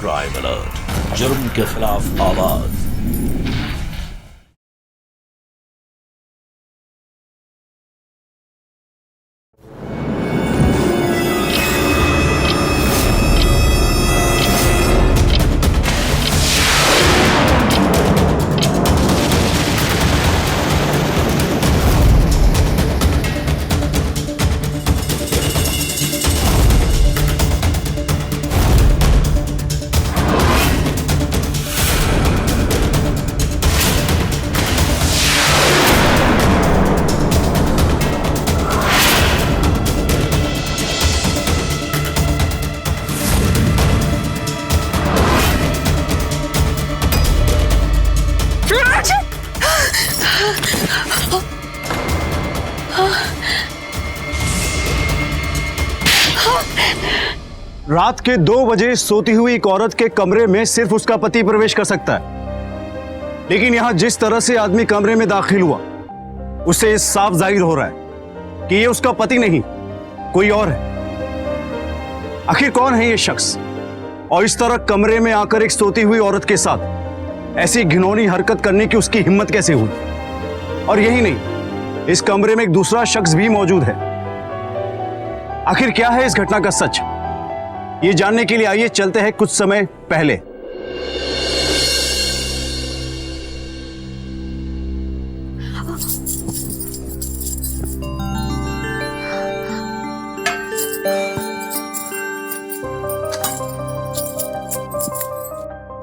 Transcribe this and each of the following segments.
Crime alert, जुर्म के खिलाफ आवाज। रात के 2 बजे सोती हुई एक औरत के कमरे में सिर्फ उसका पति प्रवेश कर सकता है, लेकिन यहां जिस तरह से आदमी कमरे में दाखिल हुआ उससे साफ जाहिर हो रहा है कि ये उसका पति नहीं, कोई और है। आखिर कौन है ये शख्स और इस तरह कमरे में आकर एक सोती हुई औरत के साथ ऐसी घिनौनी हरकत करने की उसकी हिम्मत कैसे हुई? और यही नहीं, इस कमरे में एक दूसरा शख्स भी मौजूद है। आखिर क्या है इस घटना का सच? ये जानने के लिए आइए चलते हैं कुछ समय पहले।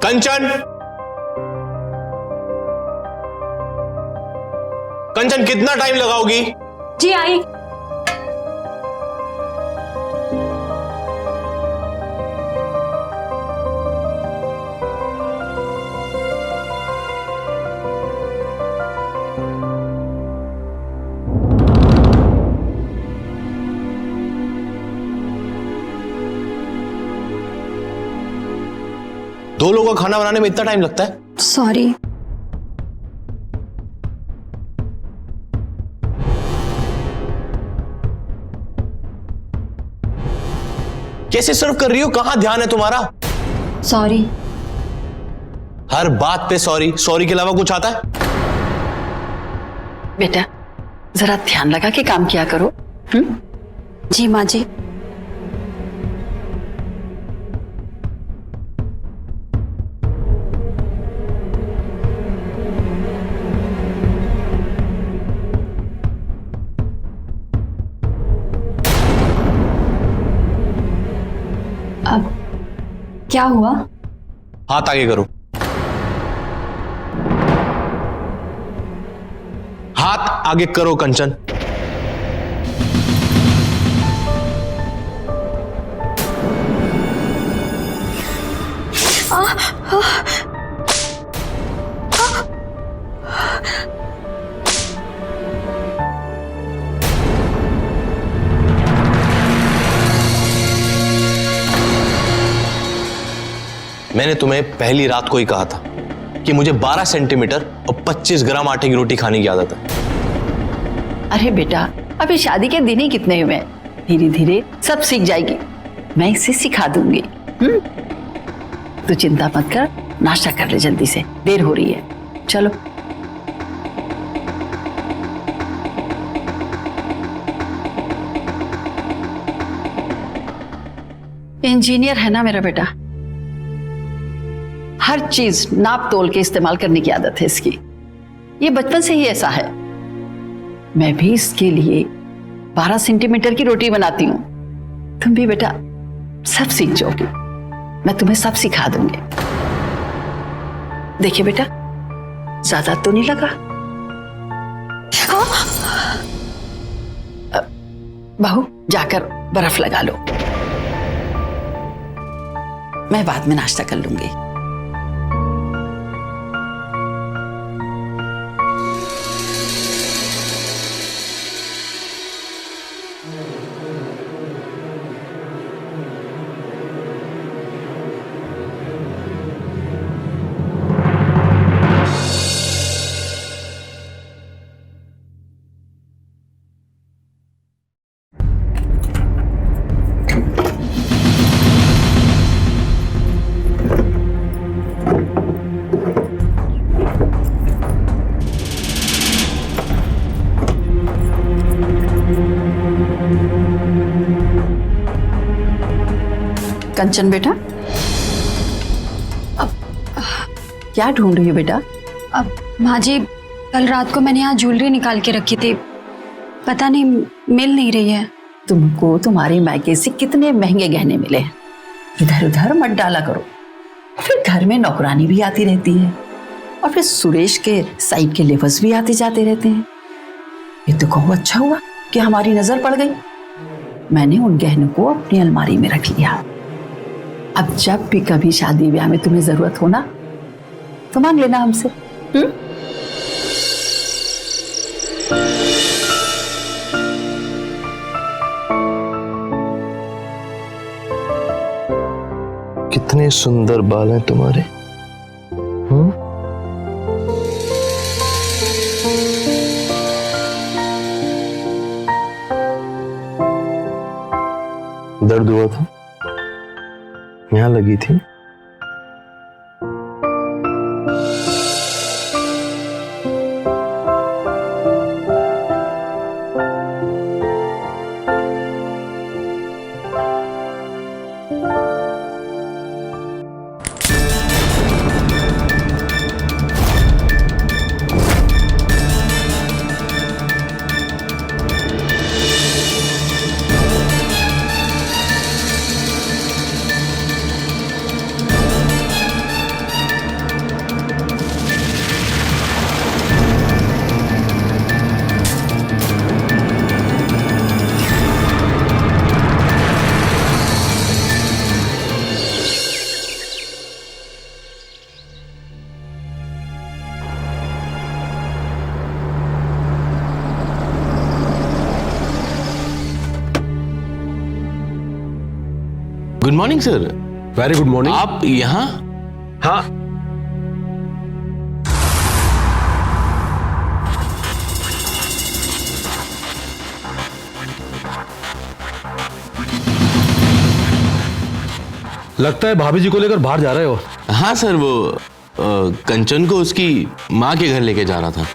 कंचन, कंचन कितना टाइम लगाओगी? जी आई। दो लोगों का खाना बनाने में इतना टाइम लगता है? सॉरी। कैसे सर्व कर रही हो? कहां ध्यान है तुम्हारा? सॉरी। हर बात पे सॉरी, सॉरी के अलावा कुछ आता है? बेटा जरा ध्यान लगा के काम किया करो। जी माँ जी। अब क्या हुआ? हाथ आगे करो। हाथ आगे करो कंचन। मैंने तुम्हें पहली रात को ही कहा था कि मुझे 12 सेंटीमीटर और 25 ग्राम आटे की रोटी खाने की आदत है। अरे बेटा अभी शादी के दिन ही कितने हुए हैं, धीरे धीरे सब सीख जाएगी। मैं इसे सिखा दूंगी। तू चिंता मत कर, नाश्ता कर ले जल्दी से, देर हो रही है। चलो। इंजीनियर है ना मेरा बेटा, हर चीज नाप तोल के इस्तेमाल करने की आदत है इसकी। ये बचपन से ही ऐसा है। मैं भी इसके लिए 12 सेंटीमीटर की रोटी बनाती हूं। तुम भी बेटा सब सीख जाओगी, मैं तुम्हें सब सिखा दूंगी। देखिए बेटा ज्यादा तो नहीं लगा? बहू जाकर बर्फ लगा लो, मैं बाद में नाश्ता कर लूंगी। कंचन बेटा, अब क्या ढूंढ रही हो बेटा? अब माँ जी, कल रात को मैंने यहाँ ज्वेलरी निकाल के रखी थी, पता नहीं मिल नहीं रही है। तुमको तुम्हारे मायके से कितने महंगे गहने मिले हैं, इधर उधर मत डाला करो। फिर घर में नौकरानी भी आती रहती है, और फिर सुरेश के साइड के लेवर्स भी आते जाते रहते हैं। ये तो कहो अच्छा हुआ कि हमारी नजर पड़ गई। मैंने उन गहनों को अपनी अलमारी में रख लिया। अब जब भी कभी शादी ब्याह में तुम्हें जरूरत हो ना, तो मांग लेना हमसे। कितने सुंदर बाल हैं तुम्हारे। दर्द हुआ था, यहां लगी थी। Good morning sir. Very good morning. आप यहाँ? हाँ, लगता है भाभी जी को लेकर बाहर जा रहे हो। हाँ सर, वो कंचन को उसकी माँ के घर लेके जा रहा था।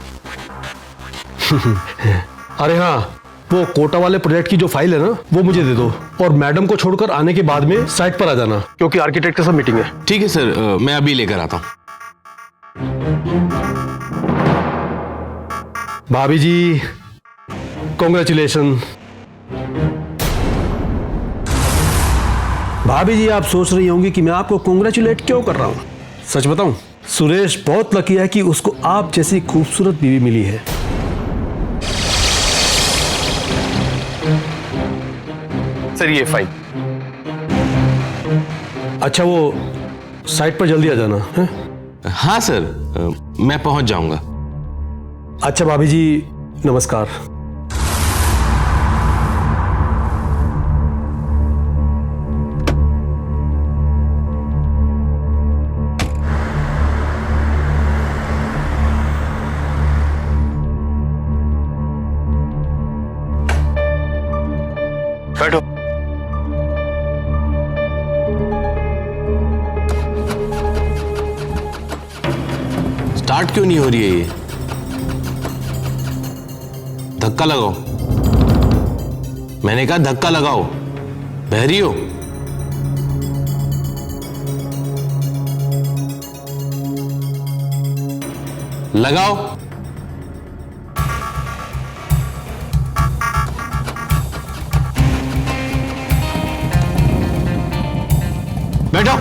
अरे हाँ, वो कोटा वाले प्रोजेक्ट की जो फाइल है ना, वो मुझे दे दो, और मैडम को छोड़कर आने के बाद में साइट पर आ जाना, क्योंकि आर्किटेक्ट के साथ मीटिंग है। ठीक है सर, मैं अभी लेकर आता हूँ। भाभी जी, कॉन्ग्रेचुलेशन। भाभी जी, आप सोच रही होंगी कि मैं आपको कॉन्ग्रेचुलेट क्यों कर रहा हूं। सच बताऊं, सुरेश बहुत लकी है कि उसको आप जैसी खूबसूरत बीवी मिली है। सर ये फाइल। अच्छा, वो साइट पर जल्दी आ जाना है। हाँ सर, मैं पहुंच जाऊंगा। अच्छा भाभी जी, नमस्कार। बैठो। स्टार्ट क्यों नहीं हो रही है ये? धक्का लगाओ। मैंने कहा धक्का लगाओ। बहरी हो? लगाओ। बैठो।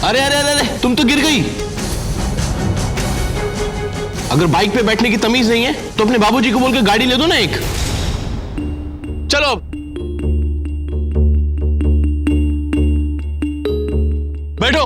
अरे अरे अरे अरे, तुम तो गिर गई। अगर बाइक पे बैठने की तमीज नहीं है तो अपने बाबूजी को बोल के गाड़ी ले दो ना एक। चलो बैठो।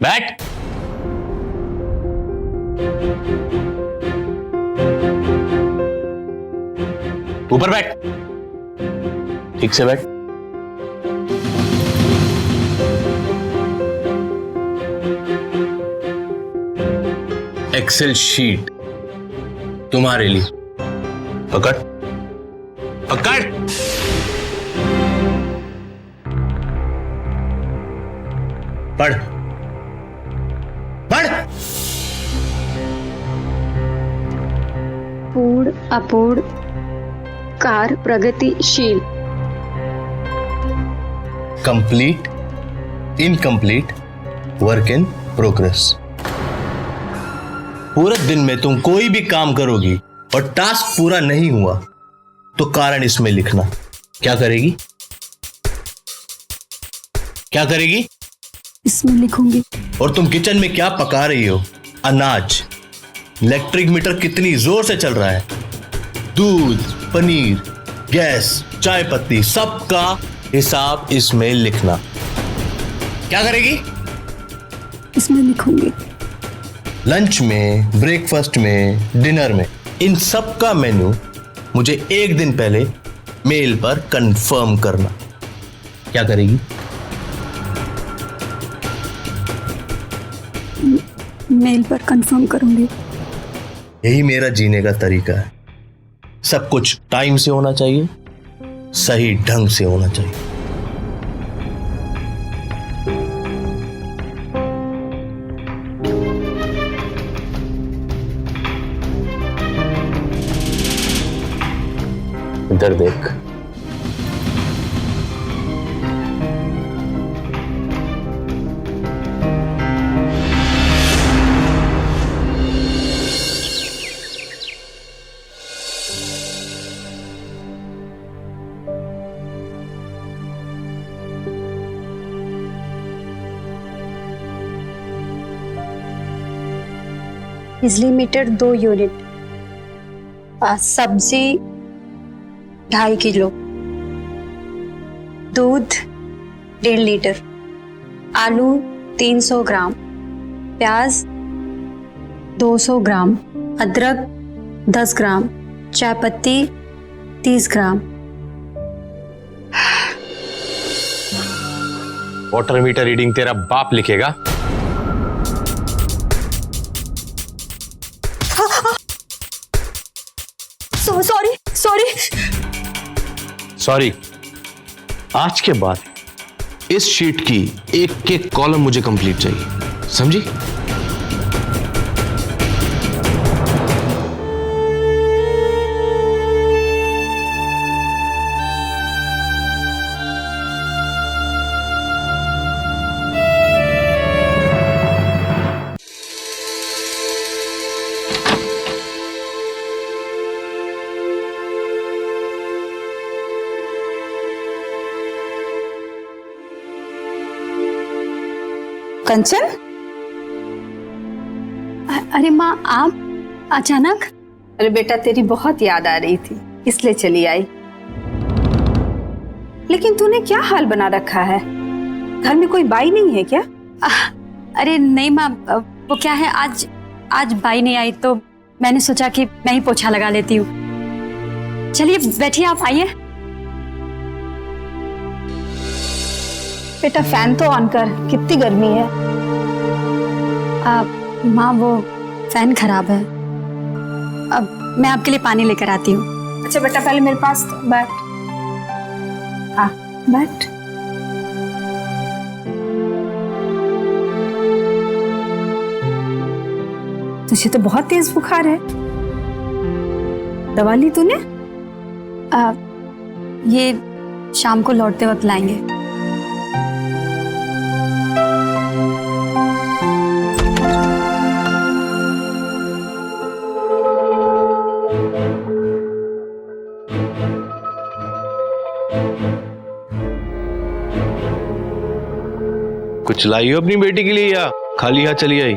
बैठ। ऊपर बैठ, ठीक से बैठ। एक्सेल शीट तुम्हारे लिए। पकड़ पकड़। पढ़ पढ़। पूर्ण अपूर्ण कार प्रगतिशील। Complete, incomplete, work in progress. पूरे दिन में तुम कोई भी काम करोगी और टास्क पूरा नहीं हुआ तो कारण इसमें लिखना। क्या करेगी? क्या करेगी? इसमें लिखूंगी। और तुम किचन में क्या पका रही हो? अनाज। इलेक्ट्रिक मीटर कितनी जोर से चल रहा है? दूध, पनीर, गैस, चाय पत्ती, सबका हिसाब इसमें लिखना। क्या करेगी? इसमें लिखूंगी। लंच में, ब्रेकफास्ट में, डिनर में, इन सब का मेन्यू मुझे एक दिन पहले मेल पर कंफर्म करना। क्या करेगी? मेल पर कंफर्म करूंगी। यही मेरा जीने का तरीका है। सब कुछ टाइम से होना चाहिए, सही ढंग से होना चाहिए। इधर देख। बिजली मीटर 2 यूनिट। सब्जी 2.5 किलो। दूध 1.5 लीटर। आलू 300 ग्राम। प्याज 200 ग्राम। अदरक 10 ग्राम। चाय पत्ती 30 ग्राम। वाटर मीटर रीडिंग तेरा बाप लिखेगा। Sorry sorry sorry. आज के बाद इस शीट की एक एक कॉलम मुझे कंप्लीट चाहिए, समझी? कंचन, अरे माँ, आप अचानक? अरे बेटा, तेरी बहुत याद आ रही थी इसलिए चली आई। लेकिन तूने क्या हाल बना रखा है? घर में कोई बाई नहीं है क्या? अरे नहीं माँ, वो क्या है, आज बाई नहीं आई तो मैंने सोचा कि मैं ही पोछा लगा लेती हूँ। चलिए बैठिए, आप आइए। बेटा फैन तो ऑन कर, कितनी गर्मी है। माँ, वो फैन खराब है। अब मैं आपके लिए पानी लेकर आती हूँ। अच्छा बेटा, पहले मेरे पास तो बैठ। हाँ बैठ। तुझे तो बहुत तेज बुखार है, दवा ली तूने? ये शाम को लौटते वक्त लाएंगे। कुछ लाई हो अपनी बेटी के लिए या खाली हाथ चली आई?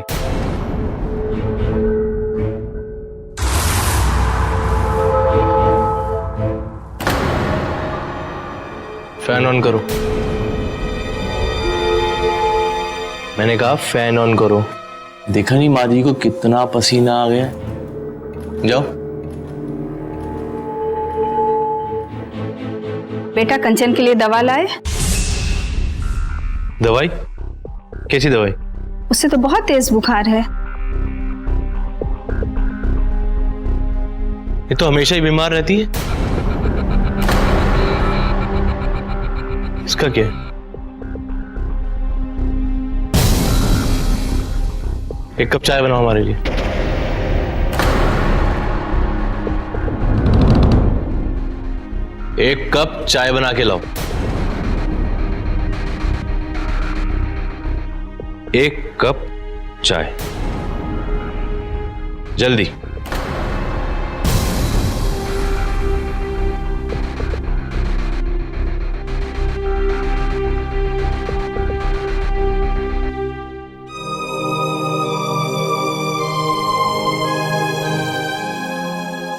फैन ऑन करो। मैंने कहा फैन ऑन करो। देखा नहीं माँ जी को कितना पसीना आ गया। जाओ। बेटा कंचन के लिए दवा लाए? दवाई? कैसी दवाई? उससे तो बहुत तेज बुखार है। ये तो हमेशा ही बीमार रहती है। इसका क्या है? एक कप चाय बनाओ हमारे लिए। एक कप चाय बना के लाओ। एक कप चाय जल्दी।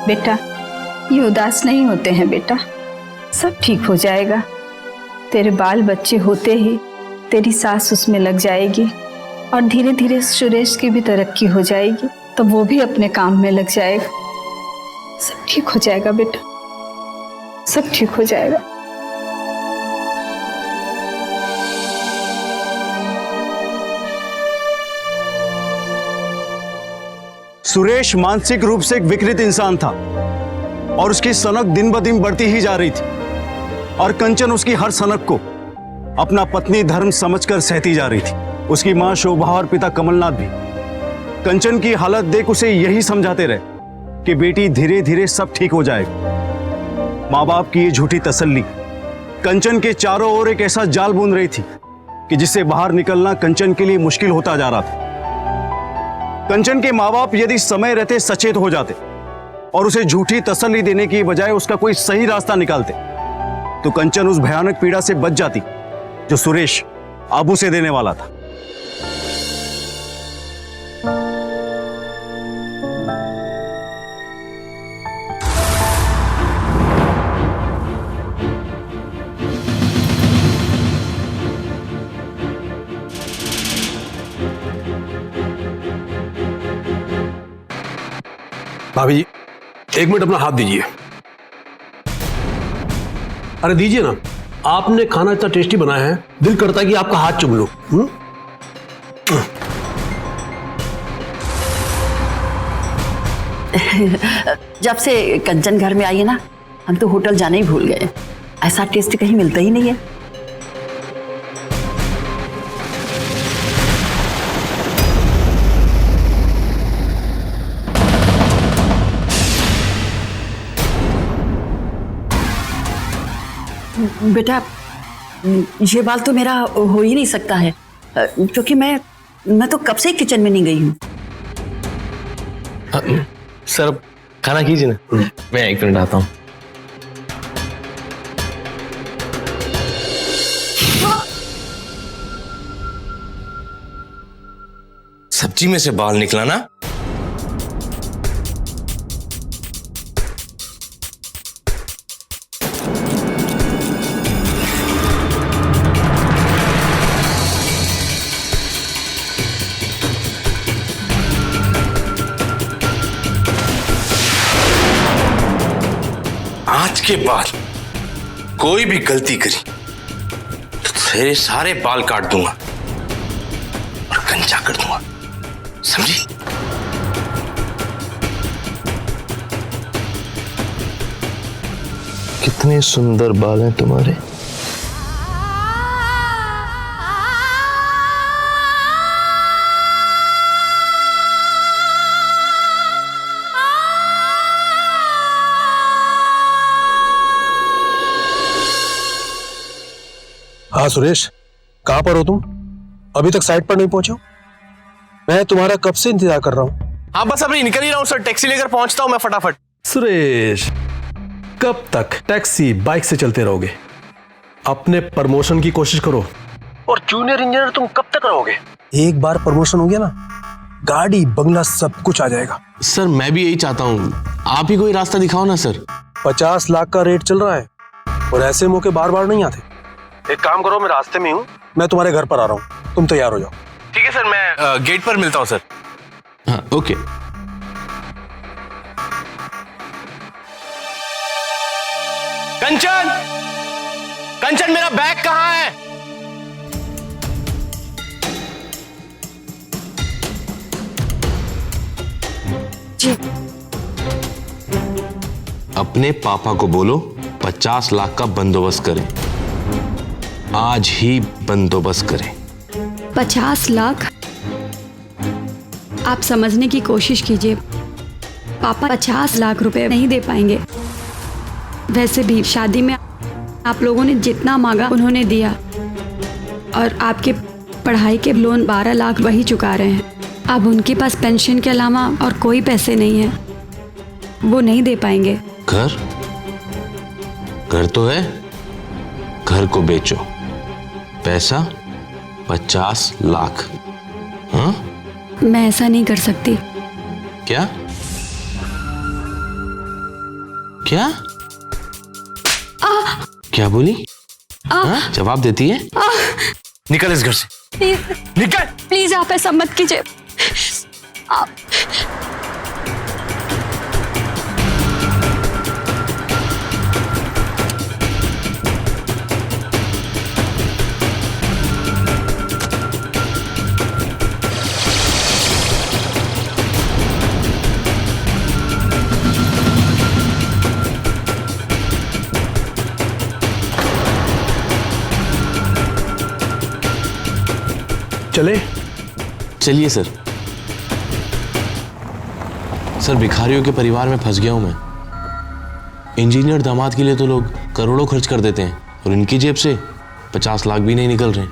बेटा ये उदास नहीं होते हैं बेटा, सब ठीक हो जाएगा। तेरे बाल बच्चे होते ही तेरी सास उसमें लग जाएगी और धीरे धीरे सुरेश की भी तरक्की हो जाएगी, तो वो भी अपने काम में लग जाएगा। सब ठीक हो जाएगा बेटा, सब ठीक हो जाएगा। सुरेश मानसिक रूप से एक विकृत इंसान था और उसकी सनक दिन ब दिन बढ़ती ही जा रही थी और कंचन उसकी हर सनक को अपना पत्नी धर्म समझकर सहती जा रही थी। उसकी मां शोभा और पिता कमलनाथ भी कंचन की हालत देख उसे यही समझाते रहे कि बेटी धीरे धीरे सब ठीक हो जाएगा। मां बाप की ये झूठी तसल्ली कंचन के चारों ओर एक ऐसा जाल बुन रही थी कि जिससे बाहर निकलना कंचन के लिए मुश्किल होता जा रहा था। कंचन के माँ बाप यदि समय रहते सचेत हो जाते और उसे झूठी तसल्ली देने की बजाय उसका कोई सही रास्ता निकालते तो कंचन उस भयानक पीड़ा से बच जाती जो सुरेश अब उसे देने वाला था। भाभी जी, एक मिनट अपना हाथ दीजिए। अरे दीजिए ना, आपने खाना इतना टेस्टी बनाया है, दिल करता है कि आपका हाथ चूम लूं। जब से कंचन घर में आई है ना, हम तो होटल जाने ही भूल गए। ऐसा टेस्ट कहीं मिलता ही नहीं है। बेटा ये बाल तो मेरा हो ही नहीं सकता है, क्योंकि मैं तो कब से किचन में नहीं गई हूँ। सर अब खाना कीजिए ना, मैं 1 मिनट आता हूँ। सब्जी में से बाल निकला ना। आज के बाद कोई भी गलती करी तो तेरे सारे बाल काट दूंगा और कंचा कर दूंगा, समझी? कितने सुंदर बाल हैं तुम्हारे। हाँ सुरेश, कहां पर हो तुम? अभी तक साइट पर नहीं पहुंचे हो? मैं तुम्हारा कब से इंतजार कर रहा हूं। हाँ बस अभी निकल ही रहा हूं सर, टैक्सी लेकर पहुंचता हूं मैं फटाफट। सुरेश, कब तक टैक्सी बाइक से चलते रहोगे? अपने प्रमोशन की कोशिश करो। और जूनियर इंजीनियर तुम कब तक रहोगे? एक बार प्रमोशन हो गया ना, गाड़ी बंगला सब कुछ आ जाएगा। सर मैं भी यही चाहता हूं, आप ही कोई रास्ता दिखाओ ना सर। 50 लाख का रेट चल रहा है और ऐसे मौके बार बार नहीं आते। एक काम करो, मैं रास्ते में हूँ, मैं तुम्हारे घर पर आ रहा हूँ, तुम तैयार हो जाओ। ठीक है सर, मैं गेट पर मिलता हूँ सर। हाँ ओके। कंचन, कंचन मेरा बैग कहाँ है? अपने पापा को बोलो 50 लाख का बंदोबस्त करें, आज ही बंदोबस्त करें। 50 लाख? आप समझने की कोशिश कीजिए, पापा 50 लाख रुपए नहीं दे पाएंगे। वैसे भी शादी में आप लोगों ने जितना मांगा उन्होंने दिया, और आपके पढ़ाई के लोन 12 लाख वही चुका रहे हैं। अब उनके पास पेंशन के अलावा और कोई पैसे नहीं है, वो नहीं दे पाएंगे। घर घर तो है, घर को बेचो, पैसा 50 लाख। हाँ मैं ऐसा नहीं कर सकती। क्या क्या क्या बोली? हाँ? जवाब देती है? निकल इस घर से, प्लीज निकल। प्लीज आप ऐसा मत कीजिए। आप चले? चलिए सर। सर भिखारियों के परिवार में फंस गया हूं मैं। इंजीनियर दामाद के लिए तो लोग करोड़ों खर्च कर देते हैं, और इनकी जेब से 50 लाख भी नहीं निकल रहे।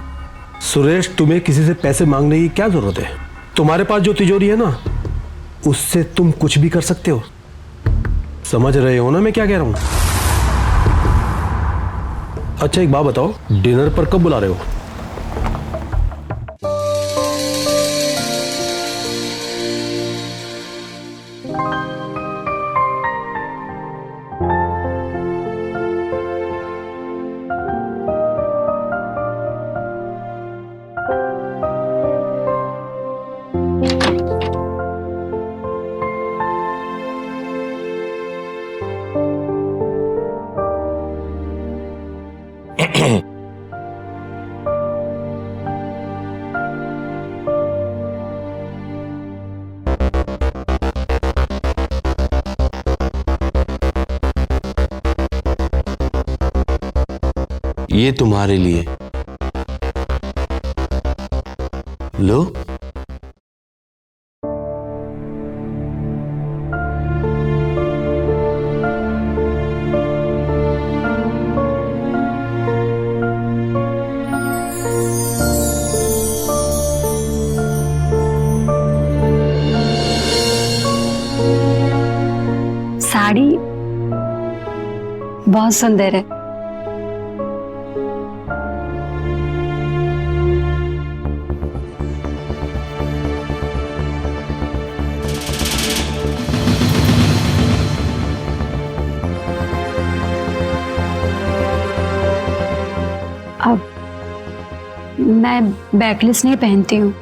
सुरेश, तुम्हें किसी से पैसे मांगने की क्या जरूरत है? तुम्हारे पास जो तिजोरी है ना, उससे तुम कुछ भी कर सकते हो। समझ रहे हो ना मैं क्या कह रहा हूं? अच्छा एक बात बताओ, डिनर पर कब बुला रहे हो? ये तुम्हारे लिए लो। साड़ी बहुत सुंदर है। अब मैं बैकलेस नहीं पहनती हूँ।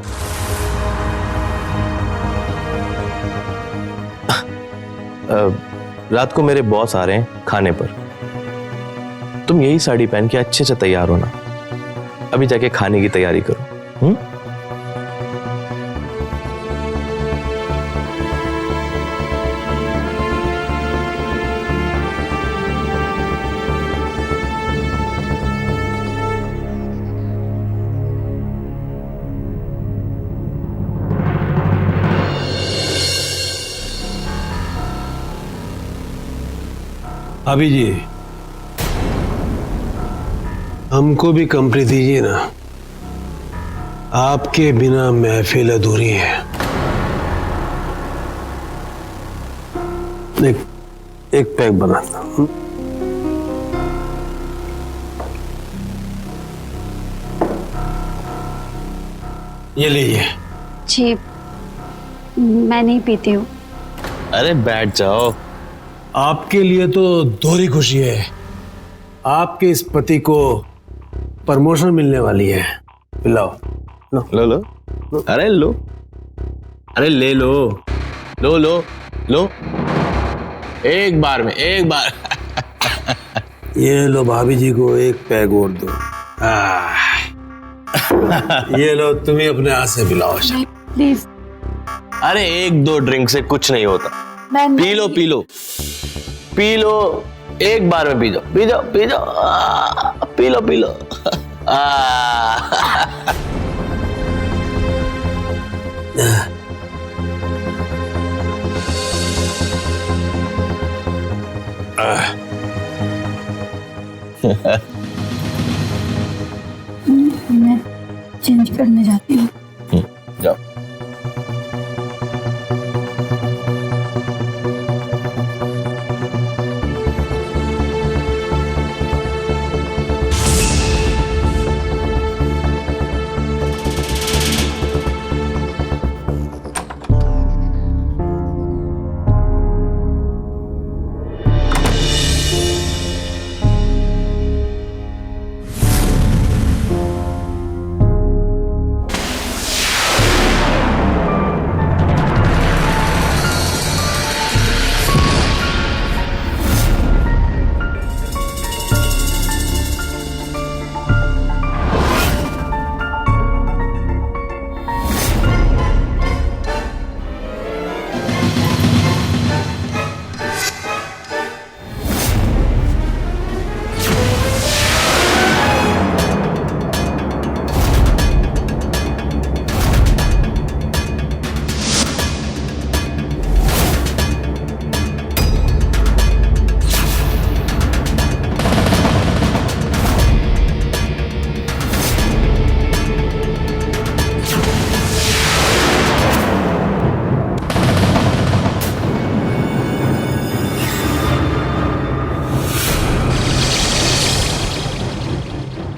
रात को मेरे बॉस आ रहे हैं खाने पर, तुम यही साड़ी पहन के अच्छे से तैयार होना, अभी जाके खाने की तैयारी करो। अभी जी, हमको भी कंपनी दीजिए ना, आपके बिना महफिल अधूरी है। एक पैक बनाता हूं। ये लीजिए। जी मैं नहीं पीती हूँ। अरे बैठ जाओ। आपके लिए तो दोहरी खुशी है, आपके इस पति को प्रमोशन मिलने वाली है। पिलाओ। लो लो। अरे लो, अरे ले लो, लो लो लो, एक बार में, एक बार। ये लो भाभी जी को एक पैग और दो। ये लो तुम्हें अपने हाथ से पिलाओ। प्लीज। अरे एक दो ड्रिंक से कुछ नहीं होता, P low P low P low, एक बार में पी जाओ पी जाओ पी जाओ, पी लो पी लो। मैं चेंज करने जाती हूँ। जाओ।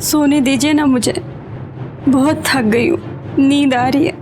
सोने दीजिए ना मुझे, बहुत थक गई हूँ, नींद आ रही है।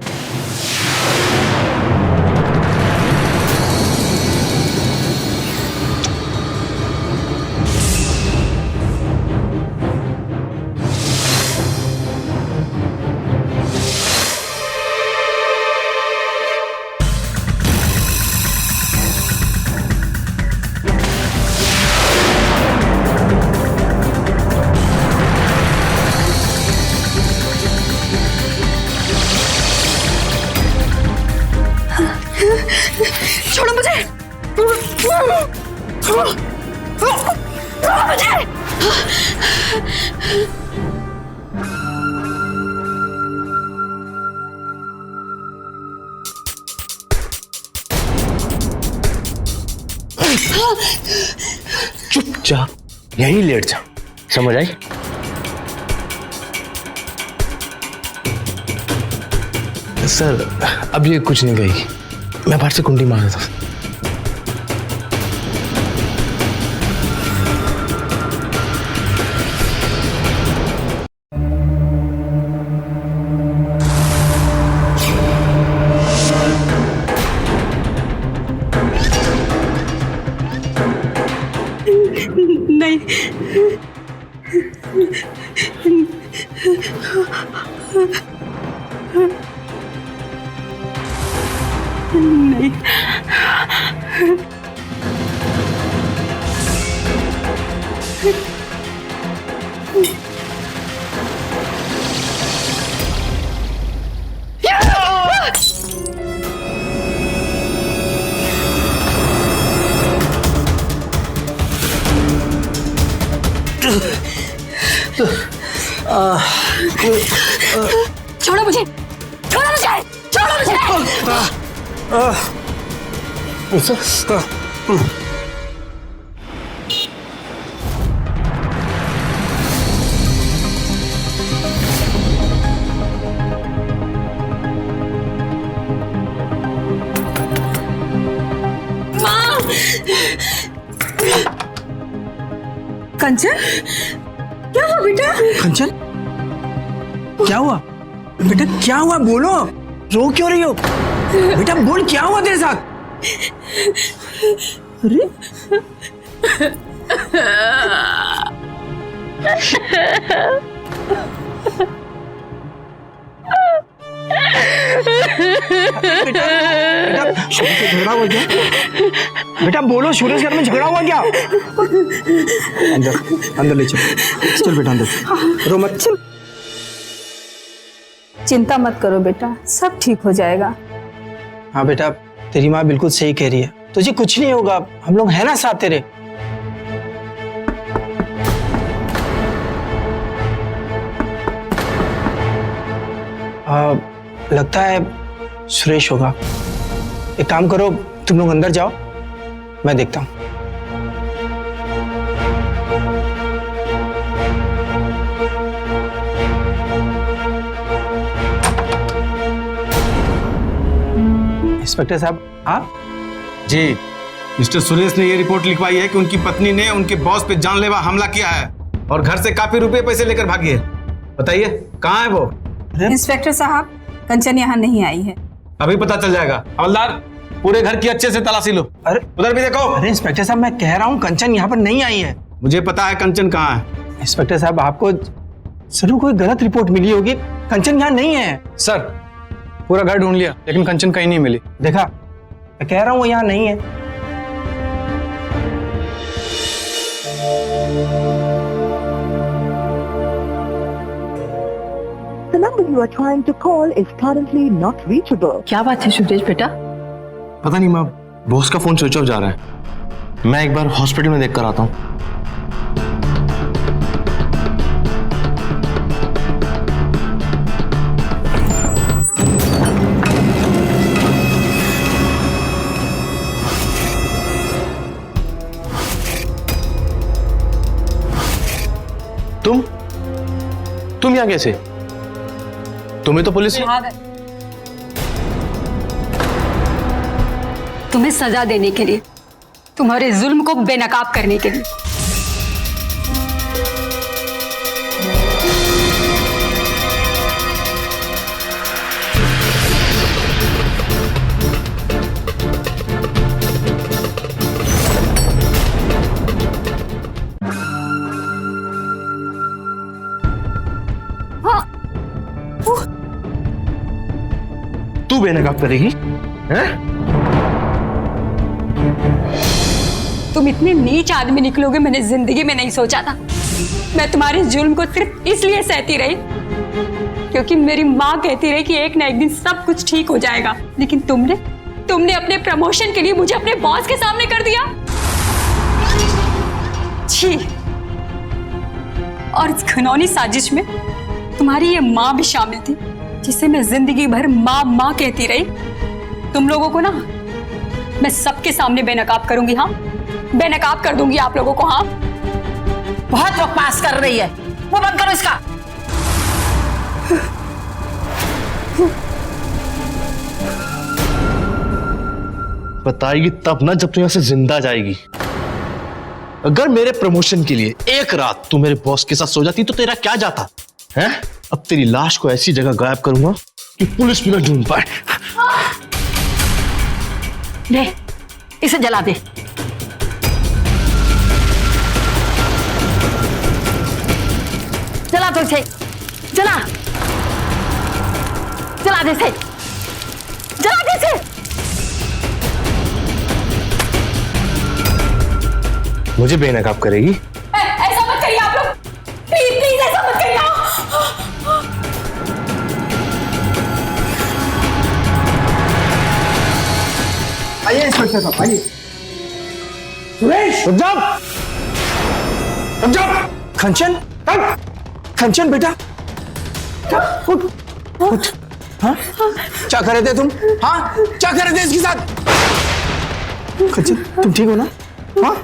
छोड़ो मुझे, छोड़ो मुझे। चुपचाप यहीं लेट जा, समझ आई? सर अब ये कुछ नहीं कहेगी, मैं बाहर से कुंडी मार देता हूं। नहीं, नहीं। छोड़ो मुझे, छोड़ो मुझे, छोड़ो मुझे। कंचन, क्या हुआ बेटा? कंचन, क्या हुआ बेटा? क्या हुआ? बोलो, रो क्यों रही हो बेटा? बोल, क्या हुआ तेरे साथ? अरे बेटा सूरज से झगड़ा हुआ क्या? बेटा बोलो, सूरज के घर में झगड़ा हुआ क्या? अंदर अंदर ले चल बेटा, अंदर रो मत। चल। चिंता मत करो बेटा, सब ठीक हो जाएगा। हाँ बेटा, तेरी माँ बिल्कुल सही कह रही है, तुझे कुछ नहीं होगा, हम लोग हैं ना साथ तेरे। लगता है सुरेश होगा। एक काम करो, तुम लोग अंदर जाओ, मैं देखता हूं। इंस्पेक्टर साहब आप? जी, मिस्टर सुरेश ने ये रिपोर्ट लिखवाई है कि उनकी पत्नी ने उनके बॉस पे जानलेवा हमला किया है और घर से काफी रुपए पैसे लेकर भागी है। बताइए कहाँ है वो? इंस्पेक्टर साहब, कंचन यहाँ नहीं आई है। अभी पता चल जाएगा। हवलदार, पूरे घर की अच्छे से तलाशी लो। अरे उधर भी देखो। अरे इंस्पेक्टर साहब, मैं कह रहा हूँ कंचन यहाँ पर नहीं आई है। मुझे पता है कंचन कहाँ है। इंस्पेक्टर साहब, आपको जरूर कोई गलत रिपोर्ट मिली होगी, कंचन यहाँ नहीं है। सर पूरा घर ढूंढ लिया लेकिन कंचन कहीं नहीं मिली। देखा, मैं कह रहा हूँ वो यहाँ नहीं है। The number you are trying to call is currently not reachable. क्या बात है सुरेश बेटा? पता नहीं माँ, बॉस का फोन स्विच ऑफ जा रहा है। मैं एक बार हॉस्पिटल में देख कर आता हूँ। तुम यहाँ कैसे? तुम्हें तो पुलिस तुम्हें सजा देने के लिए, तुम्हारे जुल्म को बेनकाब करने के लिए। तू बेनकाब करेगी? हैं? तुम इतने नीच आदमी निकलोगे मैंने जिंदगी में नहीं सोचा था। मैं तुम्हारे जुल्म को सिर्फ इसलिए सहती रही क्योंकि मेरी माँ कहती रही कि एक ना एक दिन सब कुछ ठीक हो जाएगा, लेकिन तुमने अपने प्रमोशन के लिए मुझे अपने बॉस के सामने कर दिया। छी। और इस घिनौनी साजिश में तुम्हारी ये माँ भी शामिल थी, जिसे मैं जिंदगी भर माँ माँ कहती रही। तुम लोगों को ना मैं सबके सामने बेनकाब करूंगी। हाँ, बेनकाब कर दूंगी आप लोगों को। हाँ, बहुत बकवास कर रही है, वो बंद करो इसका। बताएगी तब ना जब तू यहाँ से जिंदा जाएगी। अगर मेरे प्रमोशन के लिए एक रात तू मेरे बॉस के साथ सो जाती तो तेरा क्या जाता है? अब तेरी लाश को ऐसी जगह गायब करूंगा कि पुलिस भी ना ढूंढ पाए। ले, इसे जला दे। जला दो इसे, जला दे इसे, जला दे इसे। मुझे बेनकाब करेगी? ऐसा मत करिए आप लोग, प्लीज प्लीज ऐसा मत करिए। आइए इंस्पेक्टर साहब, आइए। सुरेश, रुक जाओ। कंचन, कंचन बेटा, उठ, उठ। हाँ? क्या कर रहे थे तुम? हाँ, क्या कर रहे थे इसके साथ? कंचन, तुम ठीक हो ना? हाँ?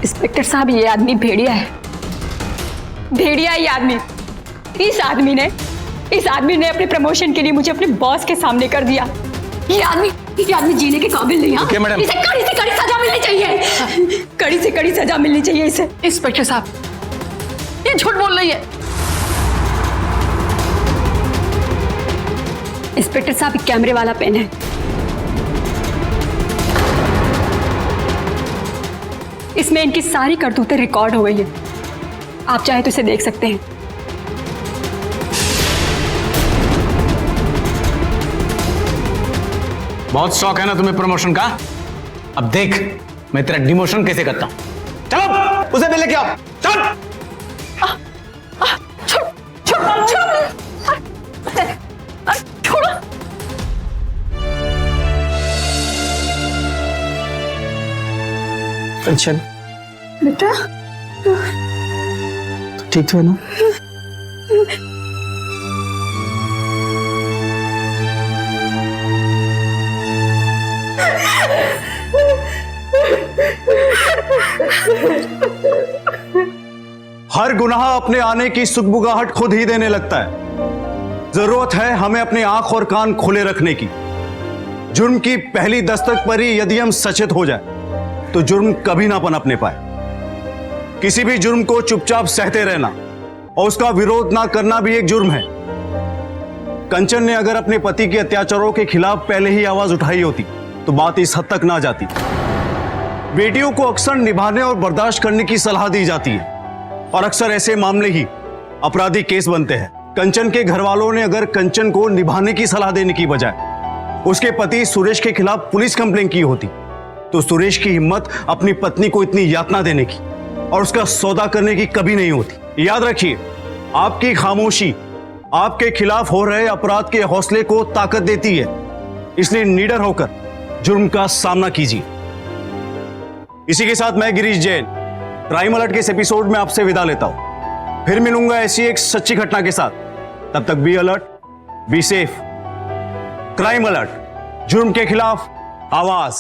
इंस्पेक्टर साहब, ये आदमी भेड़िया है, भेड़िया ये आदमी। इस आदमी ने अपने प्रमोशन के लिए मुझे अपने बॉस के सामने कर दिया। ये आदमी जीने के काबिल नहीं। Okay, madam. इसे कड़ी से कड़ी सजा मिलनी चाहिए, कड़ी से कड़ी सजा मिलनी चाहिए इसे। इंस्पेक्टर साहब, ये झूठ बोल रही है। इंस्पेक्टर साहब, कैमरे वाला पेन है। इसमें इनकी सारी करतूतें रिकॉर्ड हो गई है। आप चाहे तो इसे देख सकते हैं। बहुत शौक है ना तुम्हें प्रमोशन का? अब देख मैं तेरा डिमोशन कैसे करता हूं। चलो उसे पहले क्या चल। कंचन बेटा तो ठीक तो है ना? हर गुनाह अपने आने की सुगबुगाहट खुद ही देने लगता है। जरूरत है हमें अपने आंख और कान खुले रखने की। जुर्म की पहली दस्तक पर ही यदि हम सचेत हो जाए तो जुर्म कभी ना पनपने पाए। किसी भी जुर्म को चुपचाप सहते रहना और उसका विरोध ना करना भी एक जुर्म है। कंचन ने अगर अपने पति के अत्याचारों के खिलाफ पहले ही आवाज उठाई होती तो बात इस हद तक ना जाती। बेटियों को अक्सर निभाने और बर्दाश्त करने की सलाह दी जाती है और अक्सर ऐसे मामले ही अपराधी केस बनते हैं। कंचन के घर वालों ने अगर कंचन को निभाने की सलाह देने की बजाय उसके पति सुरेश के खिलाफ पुलिस कंप्लेंट की होती तो सुरेश की हिम्मत अपनी पत्नी को इतनी यातना देने की और उसका सौदा करने की कभी नहीं होती। याद रखिए, आपकी खामोशी आपके खिलाफ हो रहे अपराध के हौसले को ताकत देती है। इसलिए निडर होकर जुर्म का सामना कीजिए। इसी के साथ मैं गिरीश जैन क्राइम अलर्ट के इस एपिसोड में आपसे विदा लेता हूं। फिर मिलूंगा ऐसी एक सच्ची घटना के साथ। तब तक be alert, be safe. Crime alert, जुर्म के खिलाफ आवाज।